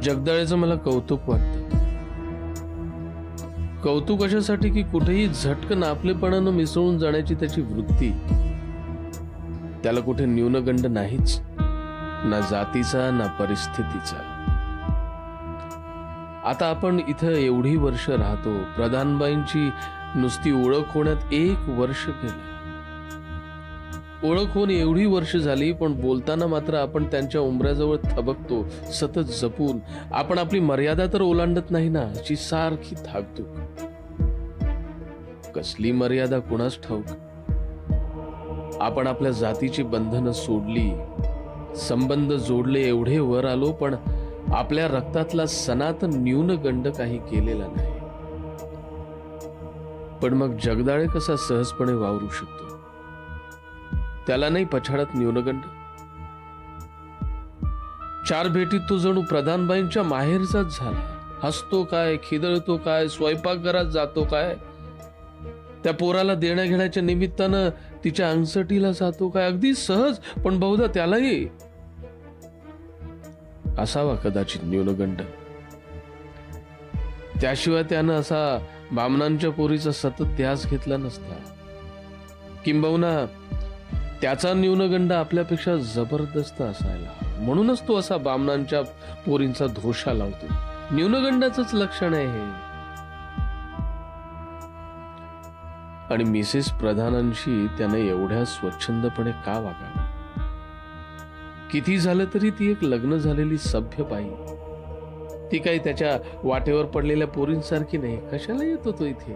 जगदाळेचं मला कौतुक वाटतं. कौतुक अशासाठी की कुठेही झटकन आपलेपणानं मिसळून जाण्याची त्याची वृत्ती. त्याला कुठे न्यूनगंड नाहीच, ना जातीचा ना परिस्थितीचा. आता आपण इथं एवढी वर्ष राहतो, प्रधानबाईंची नुसती ओळख होण्यात 1 वर्ष गेलं. ओळख होऊन एवढी वर्ष झाली, पण बोलताना मात्र आपण त्यांच्या उंबऱ्याजवळ थबकतो, सतत जपून. आपण आपली मर्यादा तर ओलांडत नाही ना, अशी सारखी धाकधूक. कसली मर्यादा कुणास ठाऊक. आपण आपल्या जातीची बंधनं सोडली, संबंध जोडले, एवढे वर आलो, पण आपल्या रक्तातला सनातन न्यूनगंड काही केलेला नाही. पण मग जगदाळे कसा सहजपणे वावरू शकतो? त्याला नाही पछाडत न्यूनगंड. 4 भेटीत तो जणू प्रधानबाईंच्या माहेरचाच झाला. हसतो काय, खिदळतो काय, स्वयंपाकघरात जातो काय, त्या पोराला देण्या घेण्याच्या निमित्तानं तिच्या अंगसटीला जातो काय, अगदी सहज. पण बहुधा त्यालाही असावा कदाचित न्यूनगंड. त्याशिवाय त्यानं असा बामणांच्या पोरीचा सतत ध्यास घेतला नसता. किंबहुना त्याचा न्यूनगंड आपल्यापेक्षा जबरदस्त असायला, म्हणूनच तो असा बामणांच्या पोरींचा धोशा लावतो. न्यूनगंडाचंच लक्षण आहे हे. आणि मिसेस प्रधानांशी त्याने एवढ्या स्वच्छंदपणे का वागावं? किती झालं तरी ती एक लग्न झालेली सभ्य बाई. ती काही त्याच्या वाटेवर पडलेल्या पोरींसारखी नाही. कशाला येतो तो इथे?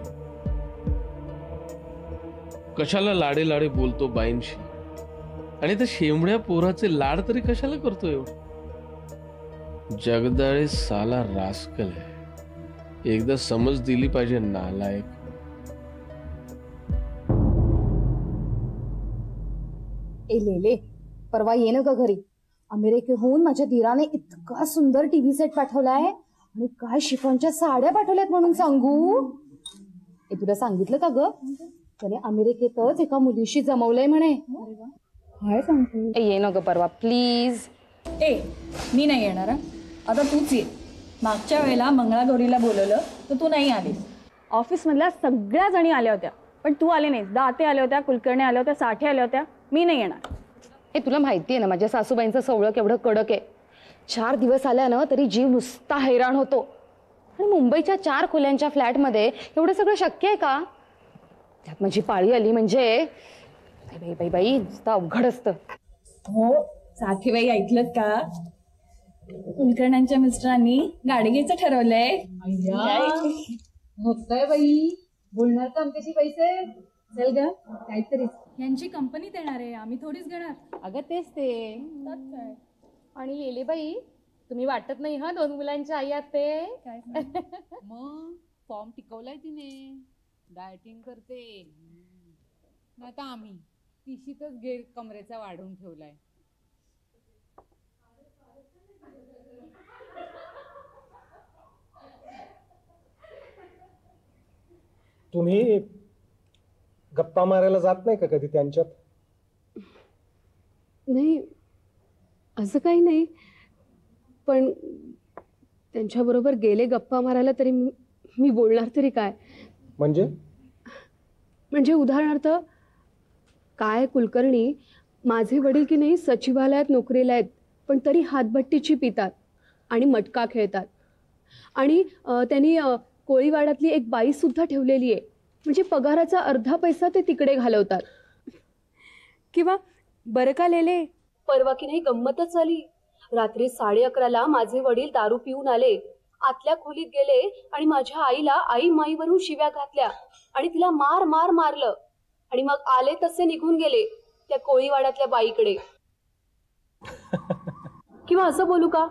कशाला लाडे लाडे बोलतो बाईंशी? आणि त्या शेंबड्या पोराचे लाड तरी कशाला करतो एवढं? जगदाळे साला रास्कल आहे. एकदा समज दिली पाहिजे नालायक. ए लेले, परवा ये ना ग घरी. अमेरिकेहून माझ्या धीराने इतका सुंदर टीव्ही सेट पाठवलाय आणि काय शिफॉनच्या साड्या पाठवल्यात म्हणून सांगू. तुला सांगितलं का ग? त्याने अमेरिकेतच एका मुलीशी जमवलंय म्हणे. काय सांगू? ये ना ग परवा प्लीज. मी नाही येणार. आता तूच ये. मागच्या वेळेला मंगळागौरीला बोलवलं तर तू नाही आलीस. ऑफिसमधल्या सगळ्या जणी आल्या होत्या, पण तू आले नाहीस. दाते आल्या होत्या, कुलकर्णी आल्या होत्या, साठे आल्या होत्या. मी नाही येणार. तुला माहिती आहे ना माझ्या सासूबाईंचं सवळं केवढं कडक आहे. 4 दिवस आल्या ना तरी जीव नुसता हैराण होतो. आणि मुंबईच्या 4 खोल्यांच्या फ्लॅटमध्ये एवढं सगळं शक्य आहे का? त्यात माझी पाळी आली म्हणजे बाई बाई बाई नुसतं अवघड असतं. हो, साठेबाई ऐकलत का? कुलकर्ण्यांच्या मिस्टरांनी गाडी घ्यायचं ठरवलंय. होतंय बाई, बोलणार तर आमच्याशी पैसे. चल ग, काहीतरी. यांची कंपनी देणार आहे, आम्ही थोडीच घेणार. अगं तेच ते. आणि लेलेबाई तुम्ही वाटत नाही हा 2 मुलांच्या आई आहात ते. काय मग फॉर्म टिकवलाय तिने, डायटिंग करते. आता आम्ही तिशीतच गेर कमरेचा वाढवून ठेवलाय. तुम्ही गप्पा मारायला जात नाही का कधी त्यांच्यात? नाही, असं काही नाही. पण त्यांच्याबरोबर गेले गप्पा मारायला तरी मी बोलणार तरी काय? म्हणजे उदाहरणार्थ काय कुलकर्णी, माझे वडील की नाही सचिवालयात नोकरीला आहेत, पण तरी हातभट्टीची पितात आणि मटका खेळतात. आणि त्यांनी कोळीवाड्यातली एक बाई सुद्धा ठेवलेली आहे. म्हणजे पगाराचा अर्धा पैसा ते तिकडे घालवतात. किंवा बरं का लेले, परवा की नाही गंमतच झाली. रात्री 11:30ला माझे वडील दारू पिऊन आले, आतल्या खोलीत गेले आणि माझ्या आईला आई माईवरून शिव्या घातल्या आणि तिला मार मार मारलं. आणि मग आले तसे निघून गेले त्या कोळीवाड्यातल्या बाईकडे. किंवा असं बोलू का,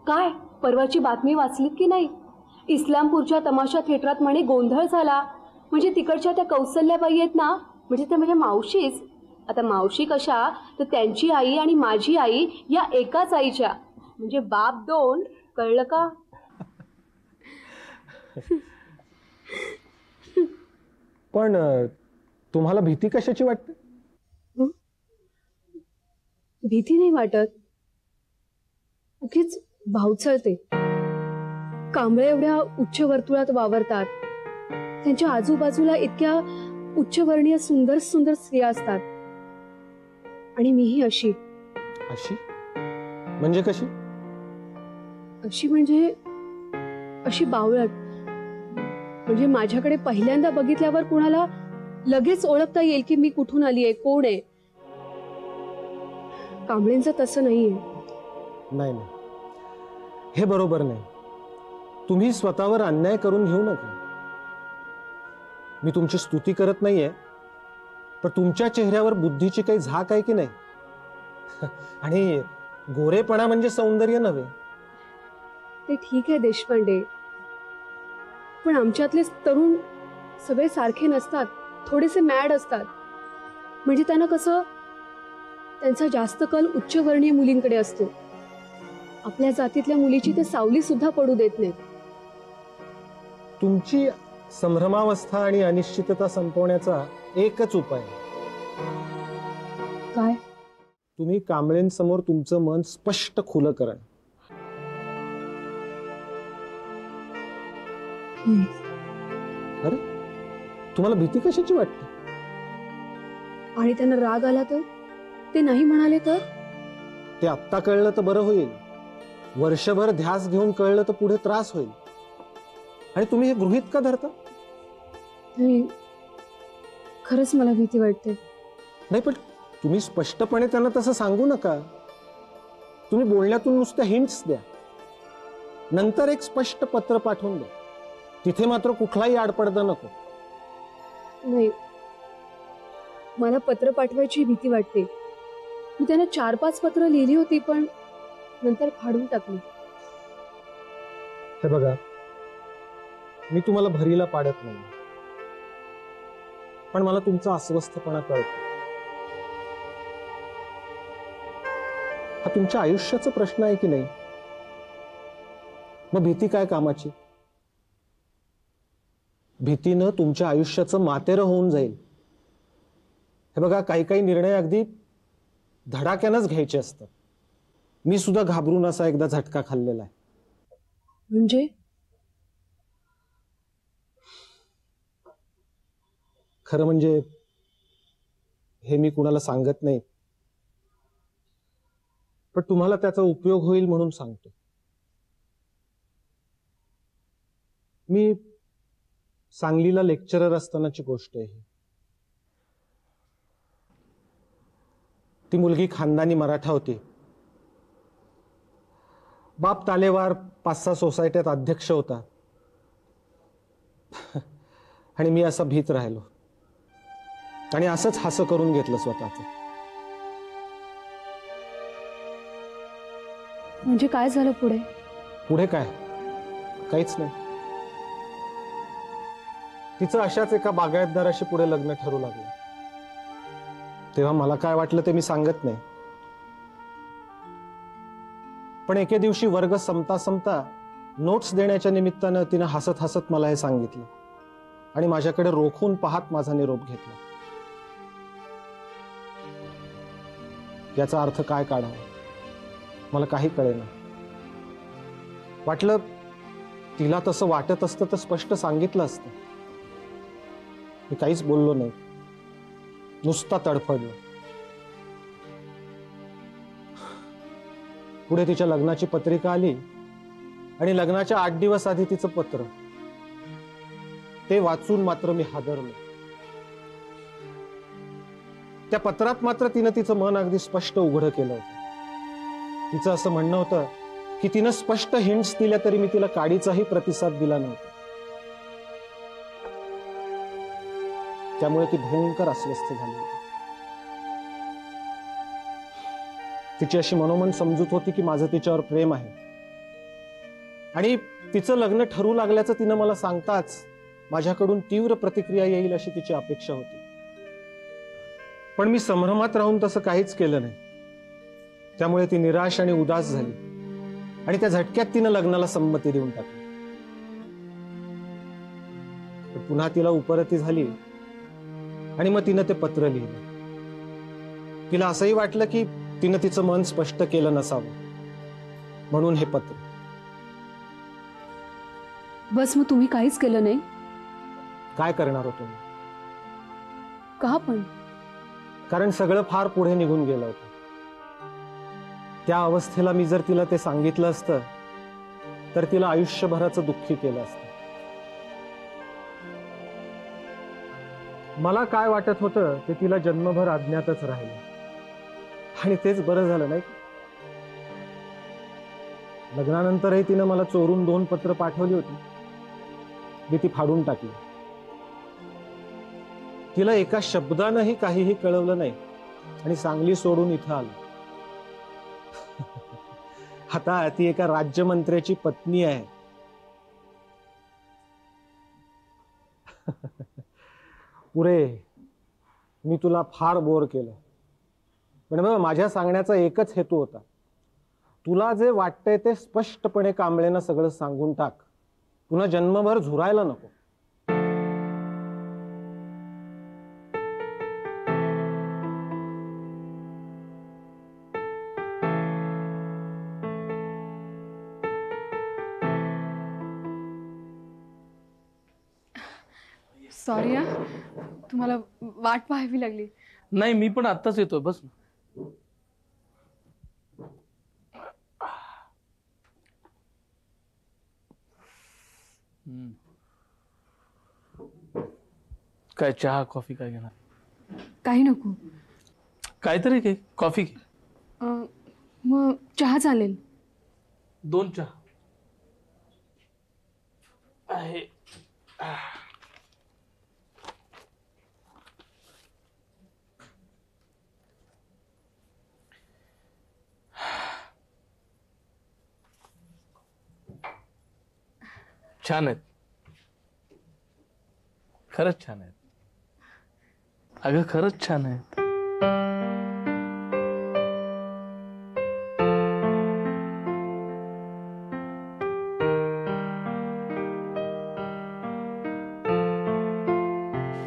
काय परवाची बातमी वाचलीत की नाही? इस्लामपूरच्या तमाशा थिएटरात म्हणे गोंधळ झाला. म्हणजे तिकडच्या त्या कौसल्याबाई आहेत ना, म्हणजे त्या माझ्या मावशीच. आता मावशी कशा, तर त्यांची आई आणि माझी आई या एकाच आईच्या, म्हणजे बाप 2. कळलं का? पण तुम्हाला भीती कशाची वाटते? भीती नाही वाटत. उगीच भावचळते. कांबळे एवढ्या उच्च वर्तुळात वावरतात, त्यांच्या आजूबाजूला इतक्या उच्चवर्णीय सुंदर सुंदर स्त्रिया असतात, आणि मीही अशी. अशी म्हणजे कशी? अशी म्हणजे अशी बावळट. म्हणजे माझ्याकडे पहिल्यांदा बघितल्यावर कुणाला लगेच ओळखता येईल की मी कुठून आली आहे, कोण आहे. कांबळेंचं तसं नाहीये. नाही नाही, हे बरोबर नाही. तुम्ही स्वतःवर अन्याय करून घेऊ नका. मी तुमची स्तुती करत नाहीये, पण तुमच्या चेहऱ्यावर बुद्धीची काही झाक आहे की नाही? आणि गोरेपणा म्हणजे सौंदर्य नव्हे. ते ठीक आहे देशपांडे, पण आमच्यातले तरुण सगळे सारखे नसतात, थोडेसे मॅड असतात. म्हणजे त्यांना कसं, त्यांचा जास्त कल उच्चवर्णीय मुलींकडे असतो. आपल्या जातीतल्या मुलीची ते सावली सुद्धा पडू देत नाहीत. तुमची संभ्रमावस्था आणि अनिश्चितता संपवण्याचा एकच उपाय आहे. काय? तुम्ही कांबळेंसमोर तुमचं मन स्पष्ट खुलं करा. अरे, तुम्हाला भीती कशाची वाटते? आणि त्यांना राग आला तर? ते नाही म्हणाले तर? ते आत्ता कळलं तर बरं होईल. वर्षभर ध्यास घेऊन कळलं तर पुढे त्रास होईल. आणि तुम्ही हे गृहीत का धरता? नाही, खरंच मला भीती वाटते. नाही, पण तुम्ही स्पष्टपणे त्यांना तसं सांगू नका. तुम्ही बोलण्यातून नुसत्या हिंट्स द्या. नंतर एक स्पष्ट पत्र पाठवून द्या. तिथे मात्र कुठलाही आडपडदा नको. नाही, मला पत्र पाठवायची भीती वाटते. मी त्यांना 4-5 पत्र लिहिली होती, पण नंतर फाडून टाकली. हे बघा, मी तुम्हाला भरीला पाडत नाही, पण मला तुमचा अस्वस्थपणा कळतो. हा तुमच्या आयुष्याचा प्रश्न आहे की नाही? मग भीती काय कामाची? भीतीनं तुमच्या आयुष्याचं मातेरं होऊन जाईल. हे बघा, काही काही निर्णय अगदी धडाक्यानंच घ्यायचे असतात. मी सुद्धा घाबरून असा एकदा झटका खाल्लेला आहे. म्हणजे? खरं म्हणजे हे मी कुणाला सांगत नाही, पण तुम्हाला त्याचा उपयोग होईल म्हणून सांगतो. मी सांगलीला लेक्चरर असतानाची गोष्ट आहे. ती मुलगी खानदानी मराठा होती. बाप तालेवार 5-6 सोसायट्यात अध्यक्ष होता. आणि मी असा भीत राहिलो आणि असंच हासं करून घेतलं स्वतःच. म्हणजे काय झालं पुढे? पुढे काय? काहीच नाही. तिचं अशाच एका बागायतदाराशी पुढे लग्न ठरू लागलं. तेव्हा मला काय वाटलं ते मी सांगत नाही, पण एके दिवशी वर्ग संपता संपता नोट्स देण्याच्या निमित्तानं तिनं हसत हसत मला हे सांगितलं आणि माझ्याकडे रोखून पाहत माझा निरोप घेतला. याचा अर्थ काय काढावा मला काही कळेना. वाटलं तिला तसं वाटत असतं तर स्पष्ट सांगितलं असतं. मी काहीच बोललो नाही, नुसता तडफडलो. पुढे तिच्या लग्नाची पत्रिका आली आणि लग्नाच्या 8 दिवस आधी तिचं पत्र. ते वाचून मात्र मी हादरलो. त्या पत्रात मात्र तिनं तिचं मन अगदी स्पष्ट उघडं केलं होतं. तिचं असं म्हणणं होतं की तिनं स्पष्ट हिंट्स दिल्या तरी मी तिला काडीचाही प्रतिसाद दिला नव्हता. त्यामुळे ती भयंकर अस्वस्थ झाली होती. तिची अशी मनोमन समजूत होती की माझं तिच्यावर प्रेम आहे आणि तिचं लग्न ठरू लागल्याचं तिनं मला सांगताच माझ्याकडून तीव्र प्रतिक्रिया येईल अशी तिची अपेक्षा होती. पण मी संभ्रमात राहून तसं काहीच केलं नाही. त्यामुळे ती निराश आणि उदास झाली आणि त्या झटक्यात तिनं लग्नाला संमती देऊन टाकली. पुन्हा तिला उपरती झाली आणि मग तिनं ते पत्र लिहिलं. तिला असंही वाटलं की तिनं तिचं मन स्पष्ट केलं नसावं, म्हणून हे पत्र. बस मग तुम्ही काहीच केलं नाही काय करणार होतो मी? का पण? कारण सगळं फार पुढे निघून गेलं होतं. त्या अवस्थेला मी जर तिला ते सांगितलं असतं तर तिला आयुष्यभराचं दुःखी केलं असतं. मला काय वाटत होतं ते तिला जन्मभर अज्ञातच राहिलं आणि तेच बरं झालं नाही. लग्नानंतरही तिनं मला चोरून 2 पत्र पाठवली होती. मी ती फाडून टाकली. तिला एका शब्दानंही काहीही कळवलं नाही आणि सांगली सोडून इथं आलो. आता ती एका राज्यमंत्र्याची पत्नी आहे. पुरे, मी तुला फार बोर केलं, पण माझ्या सांगण्याचा एकच हेतू होता. तुला जे वाटतंय ते स्पष्टपणे कांबळेनं सगळं सांगून टाक. पुन्हा जन्मभर झुरायला नको. सॉरी हा, तुम्हाला वाट पाहावी लागली. नाही, मी पण आत्ताच येतोय, बस ना. काय चहा कॉफी काय घेणार? काही नको. काहीतरी घे, कॉफी घे. मग चहा चालेल. 2 चहा आहे. छान आहेत, खरंच छान आहेत. अगं खरंच छान आहेत.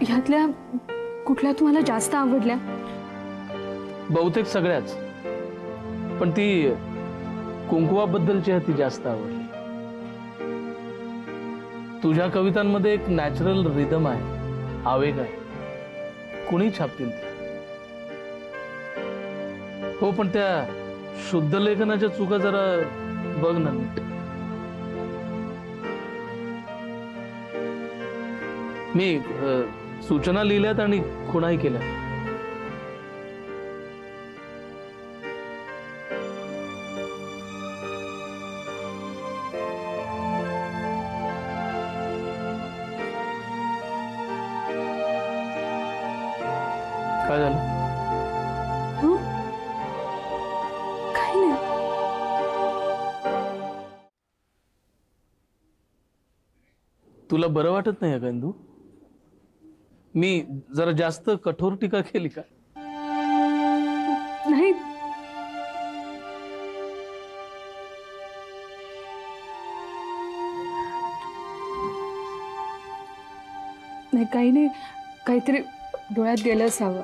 ह्यातल्या कुठल्या तुम्हाला जास्त आवडल्या? बहुतेक सगळ्याच, पण ती कुंकुवाबद्दलची आहे ती जास्त आवडली. तुझ्या कवितांमध्ये एक नॅचरल रिदम आहे, आवेग आहे. कुणी छापतील त्या. हो, पण त्या शुद्ध लेखनाच्या चुका जरा बघ ना नीट. मी सूचना लिहिल्यात आणि खुणाही केल्या. काय झालं? काही नाही. तुला बरं वाटत नाही का इंदू? मी जरा जास्त कठोर टीका केली का? नाही, नाही, काही नाही. काहीतरी डोळ्यात गेलं असावं.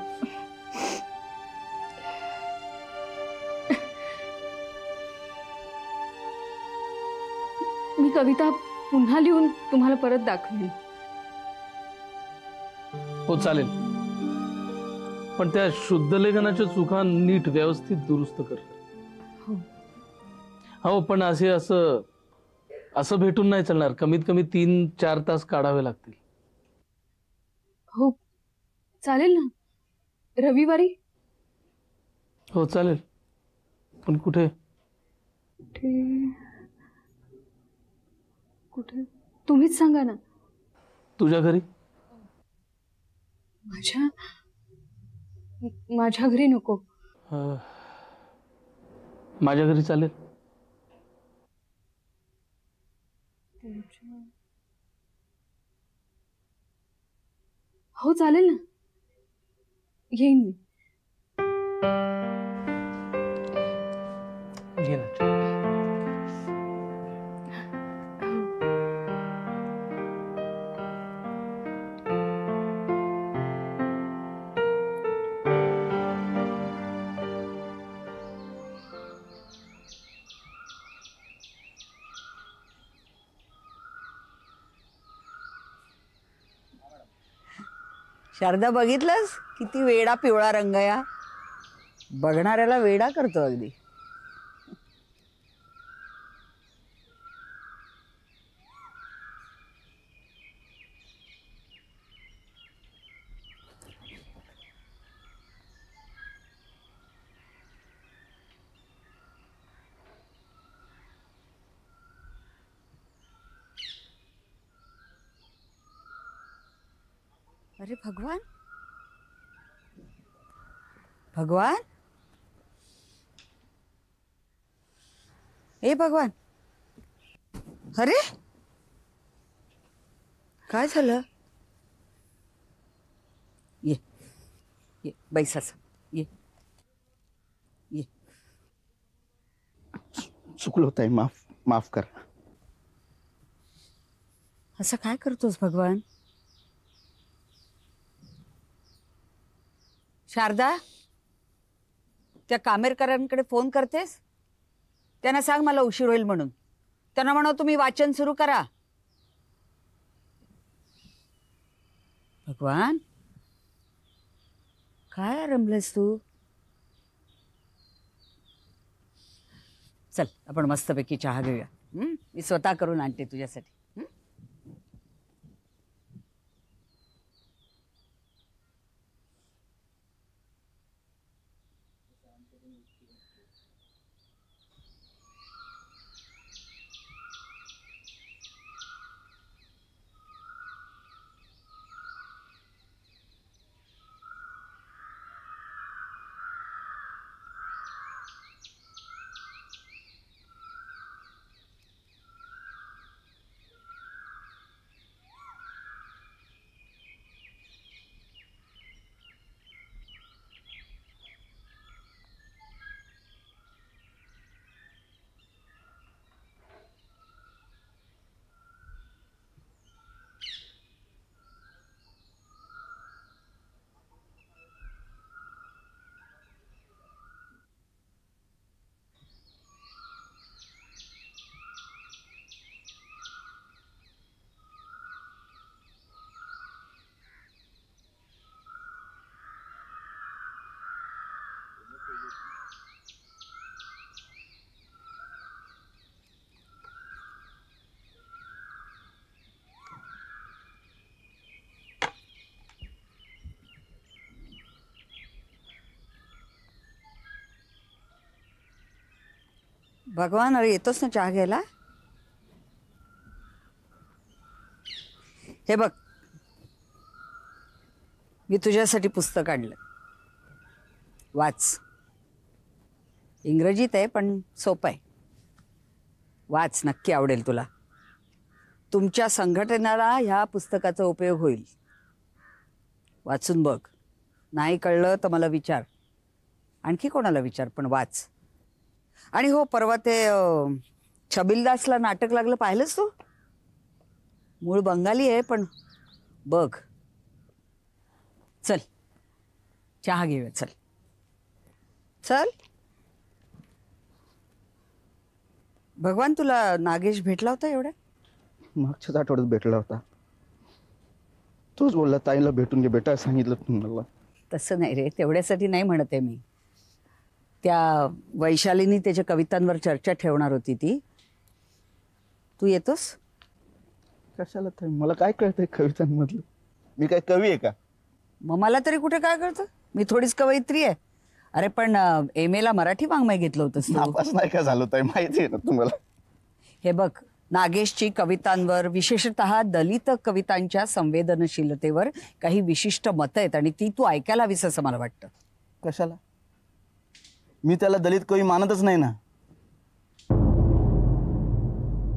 मी कविता पुन्हा लिहून तुम्हाला परत दाखवेन. हो चालेल, पण त्या शुद्ध लेखनाच्या चुका नीट व्यवस्थित दुरुस्त कर. हो, पण असं भेटून नाही चालणार. कमीत कमी 3-4 तास काढावे लागतील. हो चालेल ना, रविवारी. हो चालेल, पण कुठे? कुठे तुम्हीच सांगा ना. तुझ्या घरी? माझ्या घरी नको. माझ्या घरी चालेल. हो चालेल ना, येईन मी. घे ना. शारदा बघितलंस किती वेडा पिवळा रंग या बघणाऱ्याला वेडा करतो अगदी. अरे भगवान भगवान ए भगवान, अरे काय झालं? ये ये बैस असं, ये ये. चुकलो ताई, माफ माफ कर. असं काय करतोस भगवान? शारदा, त्या कामेरकरांकडे फोन करतेस? त्यांना सांग मला उशीर होईल म्हणून. त्यांना म्हणा तुम्ही वाचन सुरू करा. भगवान, काय रमलेस तू? चल आपण मस्तपैकी चहा घेऊया. मी स्वतः करून आणते तुझ्यासाठी. भगवान, अरे येतोस ना चहा घ्यायला? हे बघ, मी तुझ्यासाठी पुस्तक आणलं, वाच. इंग्रजीत आहे पण सोपं आहे. वाच, नक्की आवडेल तुला. तुमच्या संघटनेला ह्या पुस्तकाचा उपयोग होईल. वाचून बघ. नाही कळलं तर मला विचार, आणखी कोणाला विचार, पण वाच. आणि हो, परवा ते छबिलदासला नाटक लागलं, पाहिलंस तू? मूळ बंगाली आहे पण बघ. चल चहा घेऊया. चल चल. भगवान, तुला नागेश भेटला होता एवढ्या? मागच्याच आठवड्यात भेटला होता. तोच बोलला ताईला भेटून घे बेटा, सांगितलं तुम्हाला. तसं नाही रे, तेवढ्यासाठी नाही म्हणत आहे मी. त्या वैशालीनी त्याच्या कवितांवर चर्चा ठेवणार होती ती. तू येतोस? कशाला ताई, मला काय कळतंय कवितांमधलं? मी काय कवी आहे का? मग मला तरी कुठे काय कळतं? मी थोडीच कवयित्री आहे. अरे पण MA ला मराठी वाङ्मय घेतलं होतंस तू. नापास नाही का झालो ताई, माहिती आहे ना तुम्हाला. हे बघ, नागेशची कवितांवर, विशेषतः दलित कवितांच्या संवेदनशीलतेवर काही विशिष्ट मतं आहेत आणि ती तू ऐकायला हवीस असं मला वाटतं. कशाला? मी त्याला दलित कवी मानतच नाही ना.